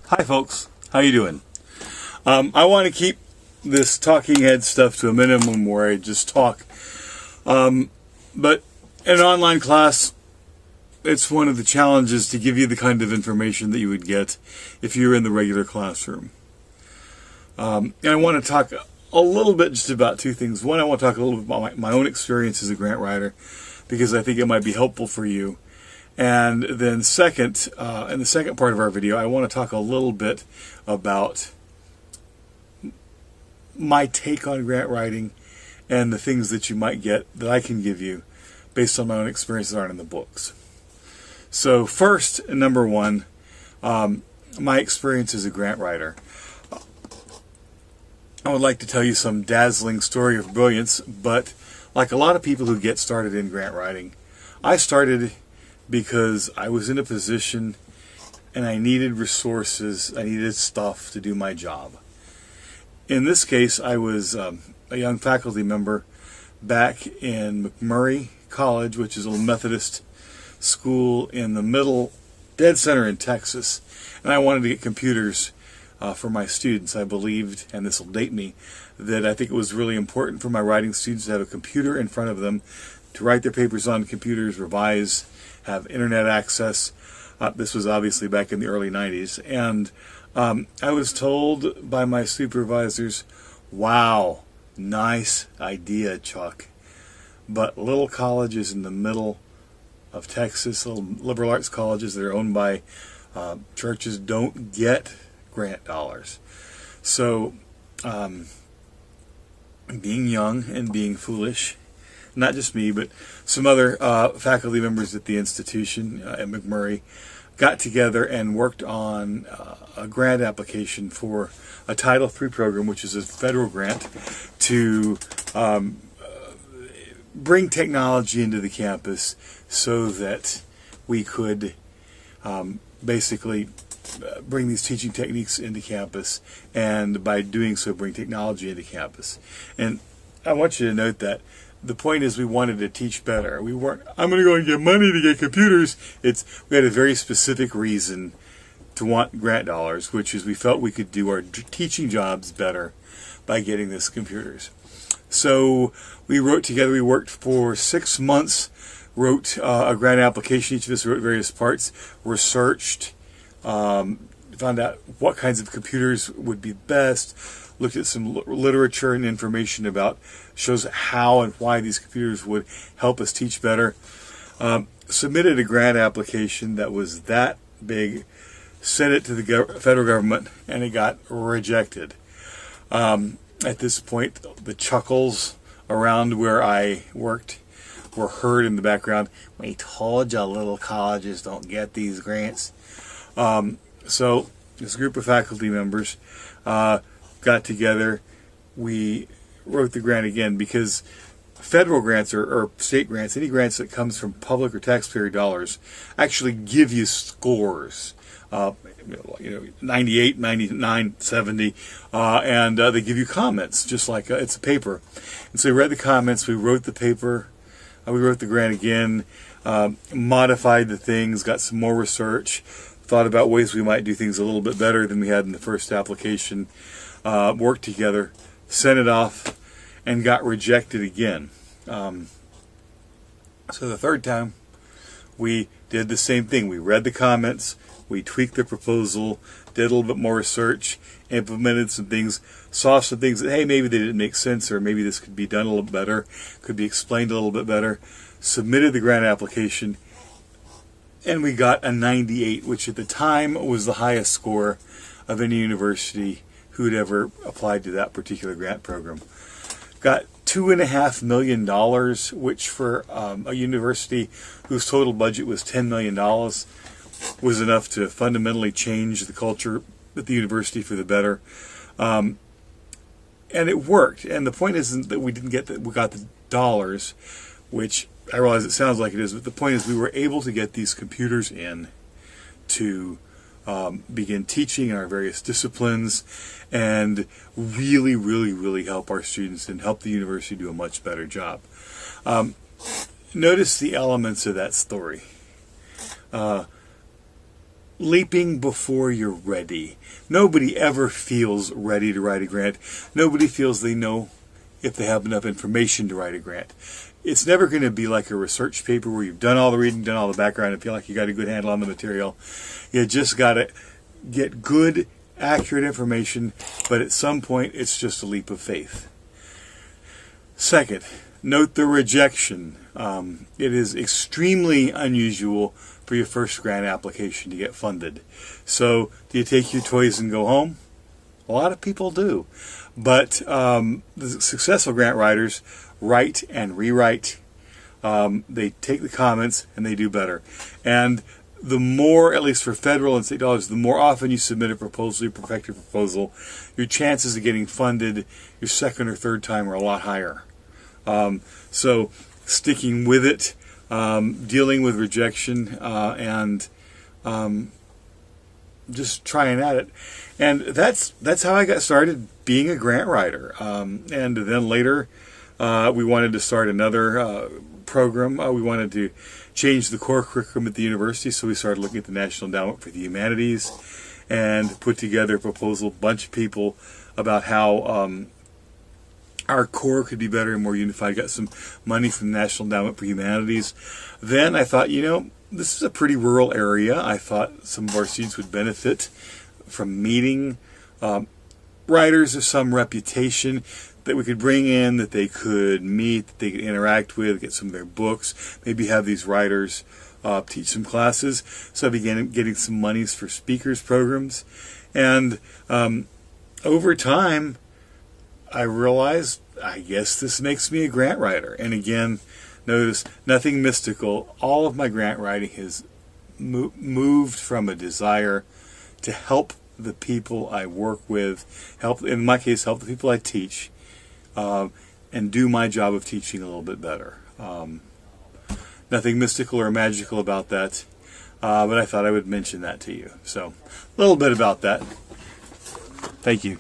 Hi folks, how you doing? I want to keep this talking head stuff to a minimum where I just talk. But in an online class, it's one of the challenges to give you the kind of information that you would get if you were in the regular classroom. And I want to talk a little bit just about two things. One, I want to talk a little bit about my own experience as a grant writer, because I think it might be helpful for you. And then second, in the second part of our video, I want to talk a little bit about my take on grant writing and the things that you might get that I can give you based on my own experiences that aren't in the books. So first, number one, my experience as a grant writer. I would like to tell you some dazzling story of brilliance, but like a lot of people who get started in grant writing, I started because I was in a position and I needed resources, I needed stuff to do my job. In this case, I was a young faculty member back in McMurray College, which is a little Methodist school in the middle, dead center in Texas, and I wanted to get computers for my students. I believed, and this will date me, that I think it was really important for my writing students to have a computer in front of them to write their papers on computers, revise, have internet access. This was obviously back in the early 90s. And I was told by my supervisors, wow, nice idea, Chuck. But little colleges in the middle of Texas, little liberal arts colleges that are owned by churches, don't get grant dollars. So being young and being foolish, not just me, but some other faculty members at the institution at McMurray got together and worked on a grant application for a Title III program, which is a federal grant to bring technology into the campus so that we could basically bring these teaching techniques into campus, and by doing so bring technology into campus. And I want you to note that the point is we wanted to teach better. We weren't, I'm going to go and get money to get computers. We had a very specific reason to want grant dollars, which is we felt we could do our teaching jobs better by getting these computers. So we wrote together, we worked for 6 months, wrote a grant application. Each of us wrote various parts, researched, found out what kinds of computers would be best, looked at some literature and information about shows how and why these computers would help us teach better. Submitted a grant application that was that big, sent it to the federal government, and it got rejected. At this point, the chuckles around where I worked were heard in the background. We told you little colleges don't get these grants. So this group of faculty members got together. We wrote the grant again, because federal grants or state grants, any grants that comes from public or taxpayer dollars, actually give you scores. 98, 99, 70, and they give you comments, just like it's a paper. And so we read the comments, we wrote the paper, we wrote the grant again, modified the things, got some more research, thought about ways we might do things a little bit better than we had in the first application, worked together, sent it off, and got rejected again. So the third time, we did the same thing. We read the comments, we tweaked the proposal, did a little bit more research, implemented some things, saw some things that, hey, maybe they didn't make sense, or maybe this could be done a little better, could be explained a little bit better, submitted the grant application, and we got a 98, which at the time was the highest score of any university who'd ever applied to that particular grant program. Got $2.5 million, which for a university whose total budget was $10 million was enough to fundamentally change the culture at the university for the better. And it worked. And the point isn't that we got the dollars, which I realize it sounds like it is, but the point is we were able to get these computers in to begin teaching in our various disciplines and really, really, really help our students and help the university do a much better job. Notice the elements of that story. leaping before you're ready. Nobody ever feels ready to write a grant. Nobody feels they know if they have enough information to write a grant. It's never going to be like a research paper where you've done all the reading, done all the background, and feel like you got a good handle on the material. You just got to get good, accurate information, but at some point it's just a leap of faith. Second, note the rejection. It is extremely unusual for your first grant application to get funded. So, do you take your toys and go home? A lot of people do. But the successful grant writers write and rewrite. They take the comments and they do better. And the more, at least for federal and state dollars, the more often you submit a proposal, you perfect your proposal, your chances of getting funded your second or third time are a lot higher. So sticking with it, dealing with rejection, and just trying at it. And that's how I got started being a grant writer. And then later, we wanted to start another program. We wanted to change the core curriculum at the university, so we started looking at the National Endowment for the Humanities and put together a proposal, bunch of people, about how our core could be better and more unified. Got some money from the National Endowment for Humanities. Then I thought, this is a pretty rural area. I thought some of our students would benefit from meeting writers of some reputation that we could bring in, that they could meet, that they could interact with, get some of their books, maybe have these writers teach some classes. So I began getting some monies for speakers programs. And over time, I realized, I guess this makes me a grant writer. And again, notice, nothing mystical. All of my grant writing has moved from a desire to help the people I work with, in my case, help the people I teach, and do my job of teaching a little bit better. Nothing mystical or magical about that, but I thought I would mention that to you. So, a little bit about that. Thank you.